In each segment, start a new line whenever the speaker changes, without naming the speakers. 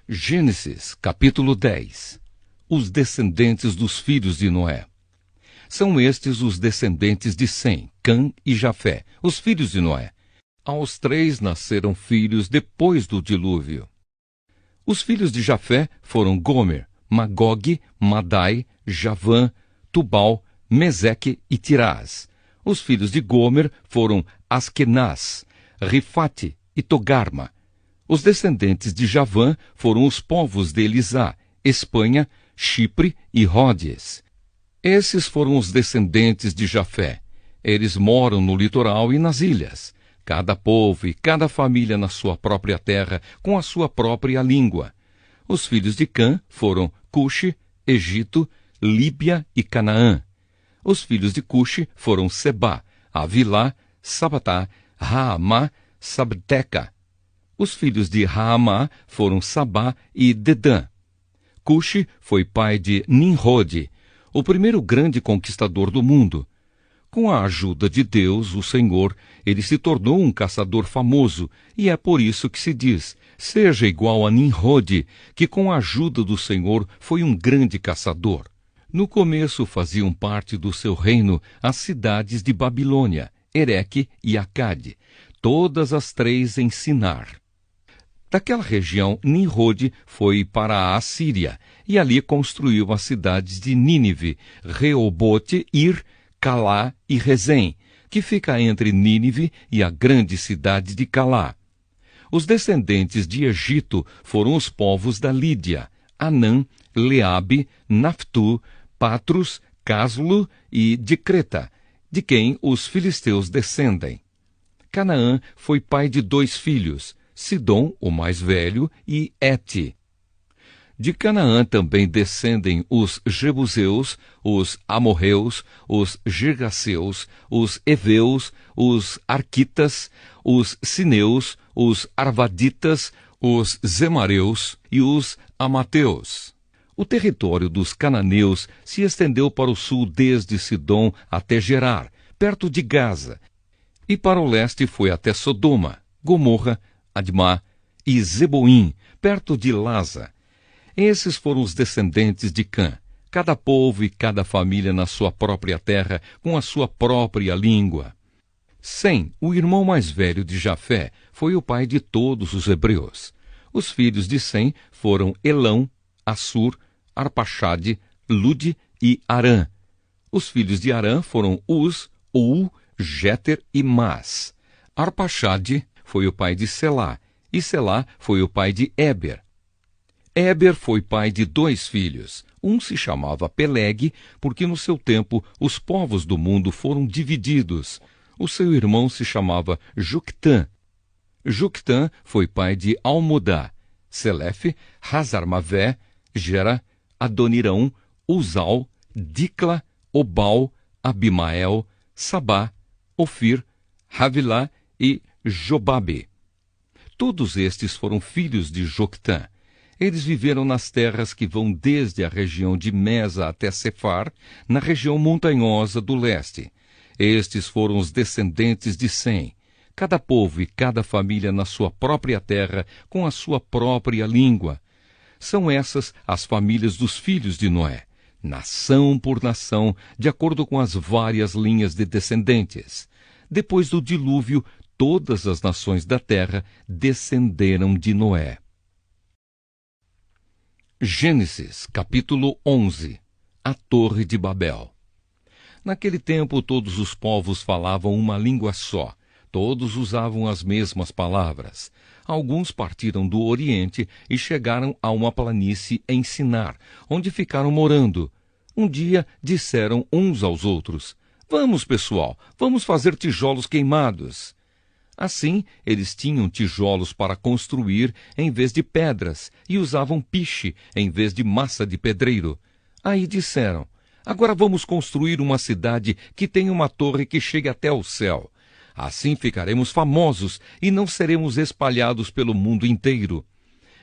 Gênesis, capítulo 10. Os descendentes dos filhos de Noé. São estes os descendentes de Sem, Cã e Jafé, os filhos de Noé. Aos 3 nasceram filhos depois do dilúvio. Os filhos de Jafé foram Gomer, Magog, Madai, Javã, Tubal, Meseque e Tirás. Os filhos de Gomer foram Askenaz, Rifate e Togarma. Os descendentes de Javã foram os povos de Elisá, Espanha, Chipre e Rhodes. Esses foram os descendentes de Jafé. Eles moram no litoral e nas ilhas, cada povo e cada família na sua própria terra, com a sua própria língua. Os filhos de Cã foram Cuxi, Egito, Líbia e Canaã. Os filhos de Cuxi foram Sebá, Avilá, Sabatá, Raamá, Sabteca. Os filhos de Raamá foram Sabá e Dedã. Cuxi foi pai de Nimrode, o primeiro grande conquistador do mundo. Com a ajuda de Deus, o Senhor, ele se tornou um caçador famoso, e é por isso que se diz, seja igual a Nimrode, que com a ajuda do Senhor foi um grande caçador. No começo faziam parte do seu reino as cidades de Babilônia, Ereque e Acade, todas as 3 em Sinar. Daquela região, Nimrode foi para a Assíria, e ali construiu as cidades de Nínive, Reobote, Ir, Calá e Rezém, que fica entre Nínive e a grande cidade de Calá. Os descendentes de Egito foram os povos da Lídia, Anã, Leabe, Naftu, Patrus, Caslu e de Creta, de quem os filisteus descendem. Canaã foi pai de 2 filhos, Sidom, o mais velho, e Ete. De Canaã também descendem os Jebuseus, os Amorreus, os Girgaceus, os Eveus, os Arquitas, os Sineus, os Arvaditas, os Zemareus e os Amateus. O território dos cananeus se estendeu para o sul desde Sidom até Gerar, perto de Gaza, e para o leste foi até Sodoma, Gomorra, Admá e Zeboim, perto de Laza. Esses foram os descendentes de Cã, cada povo e cada família na sua própria terra, com a sua própria língua. Sem, o irmão mais velho de Jafé, foi o pai de todos os hebreus. Os filhos de Sem foram Elão, Assur, Arpaxade, Lude e Arã. Os filhos de Arã foram Uz, Ul, Jéter e Mas. Arpaxade foi o pai de Selá, e Selá foi o pai de Éber. Éber foi pai de 2 filhos. Um se chamava Peleg, porque no seu tempo os povos do mundo foram divididos. O seu irmão se chamava Juctã. Juctã foi pai de Almodá, Selefe, Hazarmavé, Gera, Adonirão, Uzal, Dicla, Obal, Abimael, Sabá, Ofir, Havilá e Jobabe. Todos estes foram filhos de Joctã. Eles viveram nas terras que vão desde a região de Mesa até Sefar, na região montanhosa do leste. Estes foram os descendentes de Sem, cada povo e cada família na sua própria terra, com a sua própria língua. São essas as famílias dos filhos de Noé, nação por nação, de acordo com as várias linhas de descendentes. Depois do dilúvio, todas as nações da terra descenderam de Noé. Gênesis, capítulo 11. A Torre de Babel. Naquele tempo todos os povos falavam uma língua só. Todos usavam as mesmas palavras. Alguns partiram do Oriente e chegaram a uma planície em Sinar, onde ficaram morando. Um dia disseram uns aos outros: "Vamos, pessoal, vamos fazer tijolos queimados." Assim, eles tinham tijolos para construir em vez de pedras e usavam piche em vez de massa de pedreiro. Aí disseram: "Agora vamos construir uma cidade que tenha uma torre que chegue até o céu. Assim ficaremos famosos e não seremos espalhados pelo mundo inteiro."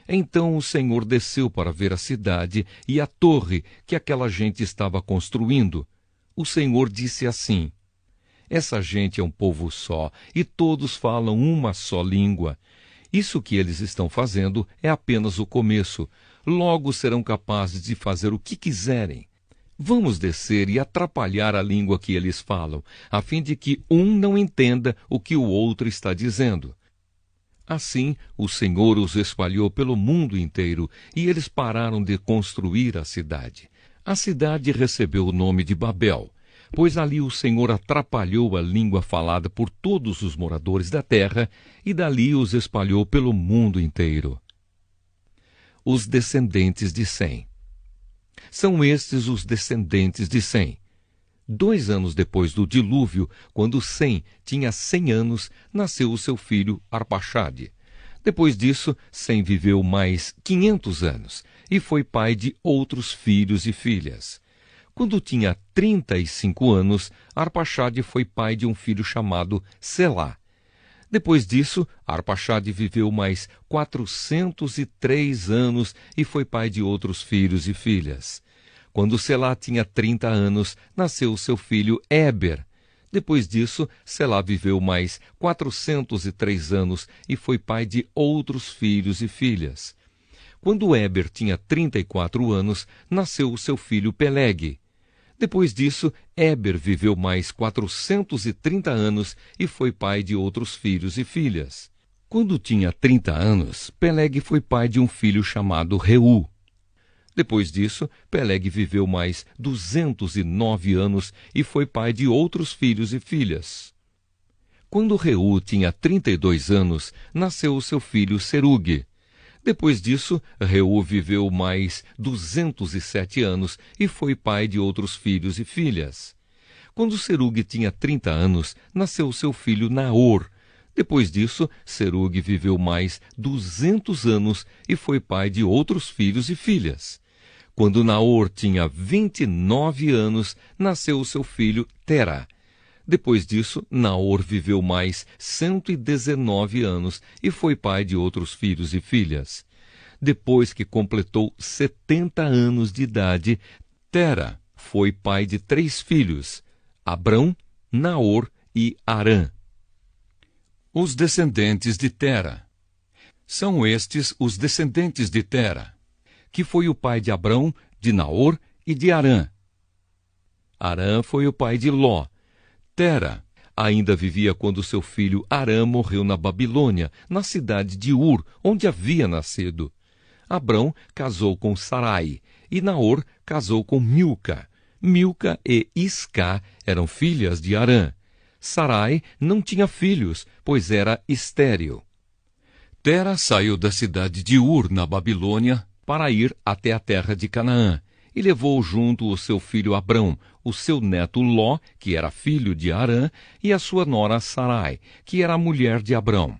Então o Senhor desceu para ver a cidade e a torre que aquela gente estava construindo. O Senhor disse assim: "Essa gente é um povo só, e todos falam uma só língua. Isso que eles estão fazendo é apenas o começo. Logo serão capazes de fazer o que quiserem. Vamos descer e atrapalhar a língua que eles falam, a fim de que um não entenda o que o outro está dizendo. Assim, o Senhor os espalhou pelo mundo inteiro, e eles pararam de construir a cidade. A cidade recebeu o nome de Babel, pois ali o Senhor atrapalhou a língua falada por todos os moradores da terra, e dali os espalhou pelo mundo inteiro. Os descendentes de Sem. São estes os descendentes de Sem. 2 anos depois do dilúvio, quando Sem tinha 100 anos, nasceu o seu filho Arpaxade. Depois disso, Sem viveu mais 500 anos e foi pai de outros filhos e filhas. Quando tinha 35 anos, Arpaxade foi pai de um filho chamado Selá. Depois disso, Arpaxade viveu mais 403 anos e foi pai de outros filhos e filhas. Quando Selá tinha 30 anos, nasceu seu filho Éber. Depois disso, Selá viveu mais 403 anos e foi pai de outros filhos e filhas. Quando Éber tinha 34 anos, nasceu seu filho Peleg. Depois disso, Éber viveu mais 430 anos e foi pai de outros filhos e filhas. Quando tinha 30 anos, Peleg foi pai de um filho chamado Reu. Depois disso, Peleg viveu mais 209 anos e foi pai de outros filhos e filhas. Quando Reu tinha 32 anos, nasceu seu filho Serugue. Depois disso, Reu viveu mais 207 anos e foi pai de outros filhos e filhas. Quando Serugue tinha 30 anos, nasceu seu filho Naor. Depois disso, Serugue viveu mais 200 anos e foi pai de outros filhos e filhas. Quando Naor tinha 29 anos, nasceu seu filho Tera. Depois disso, Naor viveu mais 119 anos e foi pai de outros filhos e filhas. Depois que completou 70 anos de idade, Tera foi pai de 3 filhos, Abrão, Naor e Harã. Os descendentes de Tera. São estes os descendentes de Tera, que foi o pai de Abrão, de Naor e de Harã. Harã foi o pai de Ló. Tera ainda vivia quando seu filho Harã morreu na Babilônia, na cidade de Ur, onde havia nascido. Abrão casou com Sarai, e Naor casou com Milca. Milca e Isca eram filhas de Harã. Sarai não tinha filhos, pois era estéril. Tera saiu da cidade de Ur, na Babilônia, para ir até a terra de Canaã, e levou junto o seu filho Abrão, o seu neto Ló, que era filho de Harã, e a sua nora Sarai, que era a mulher de Abrão.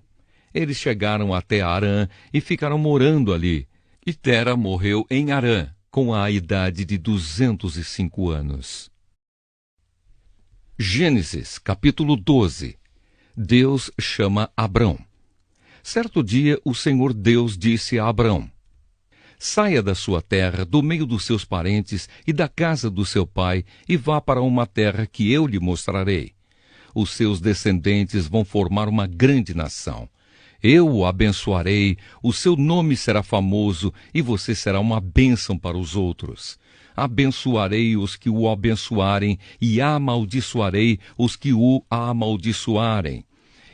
Eles chegaram até Harã e ficaram morando ali. E Tera morreu em Harã, com a idade de 205 anos. Gênesis, capítulo 12. Deus chama Abrão. Certo dia, o Senhor Deus disse a Abrão: saia da sua terra, do meio dos seus parentes e da casa do seu pai, e vá para uma terra que eu lhe mostrarei. Os seus descendentes vão formar uma grande nação. Eu o abençoarei, o seu nome será famoso, e você será uma bênção para os outros. Abençoarei os que o abençoarem, e amaldiçoarei os que o amaldiçoarem.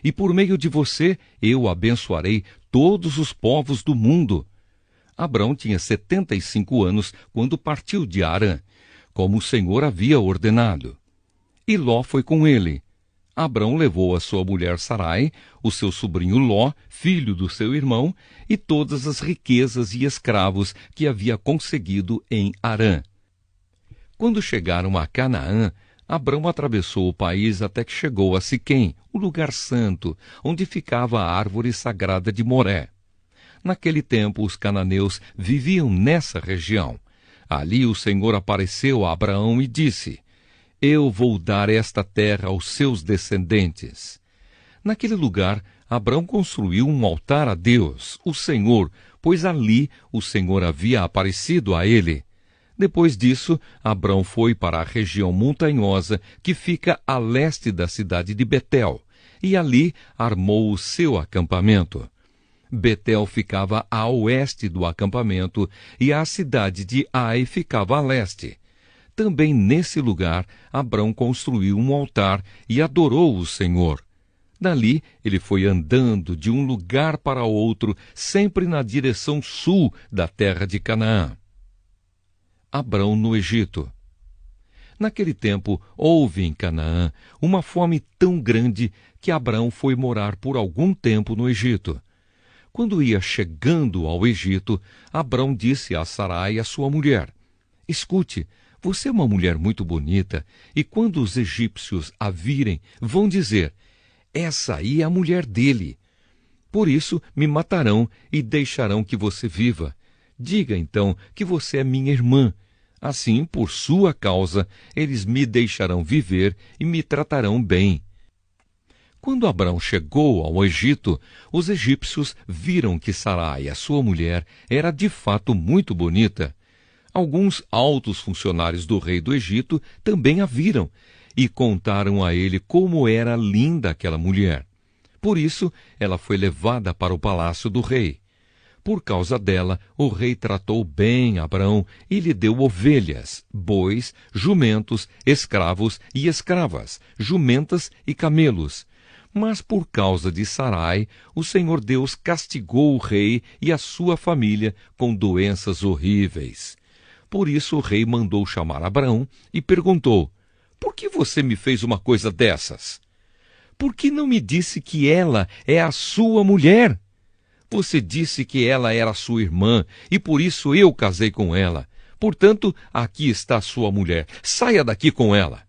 E por meio de você, eu abençoarei todos os povos do mundo. Abrão tinha 75 anos quando partiu de Harã, como o Senhor havia ordenado. E Ló foi com ele. Abrão levou a sua mulher Sarai, o seu sobrinho Ló, filho do seu irmão, e todas as riquezas e escravos que havia conseguido em Harã. Quando chegaram a Canaã, Abrão atravessou o país até que chegou a Siquém, o lugar santo, onde ficava a árvore sagrada de Moré. Naquele tempo, os cananeus viviam nessa região. Ali o Senhor apareceu a Abraão e disse: eu vou dar esta terra aos seus descendentes. Naquele lugar, Abrão construiu um altar a Deus, o Senhor, pois ali o Senhor havia aparecido a ele. Depois disso, Abrão foi para a região montanhosa que fica a leste da cidade de Betel, e ali armou o seu acampamento. Betel ficava a oeste do acampamento e a cidade de Ai ficava a leste. Também nesse lugar, Abrão construiu um altar e adorou o Senhor. Dali, ele foi andando de um lugar para outro, sempre na direção sul da terra de Canaã. Abrão no Egito. Naquele tempo, houve em Canaã uma fome tão grande que Abrão foi morar por algum tempo no Egito. Quando ia chegando ao Egito, Abrão disse a Sarai, a sua mulher: Escute, você é uma mulher muito bonita, e quando os egípcios a virem, vão dizer: essa aí é a mulher dele. Por isso me matarão e deixarão que você viva. Diga então que você é minha irmã. Assim, por sua causa, eles me deixarão viver e me tratarão bem. Quando Abrão chegou ao Egito, os egípcios viram que Sarai, a sua mulher, era de fato muito bonita. Alguns altos funcionários do rei do Egito também a viram e contaram a ele como era linda aquela mulher. Por isso, ela foi levada para o palácio do rei. Por causa dela, o rei tratou bem Abrão e lhe deu ovelhas, bois, jumentos, escravos e escravas, jumentas e camelos. Mas por causa de Sarai, o Senhor Deus castigou o rei e a sua família com doenças horríveis. Por isso o rei mandou chamar Abrão e perguntou: Por que você me fez uma coisa dessas? Por que não me disse que ela é a sua mulher? Você disse que ela era sua irmã, e por isso eu casei com ela. Portanto, aqui está a sua mulher. Saia daqui com ela.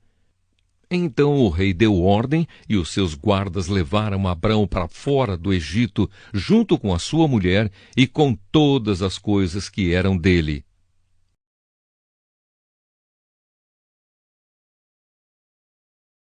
Então o rei deu ordem, e os seus guardas levaram Abrão para fora do Egito, junto com a sua mulher e com todas as coisas que eram dele.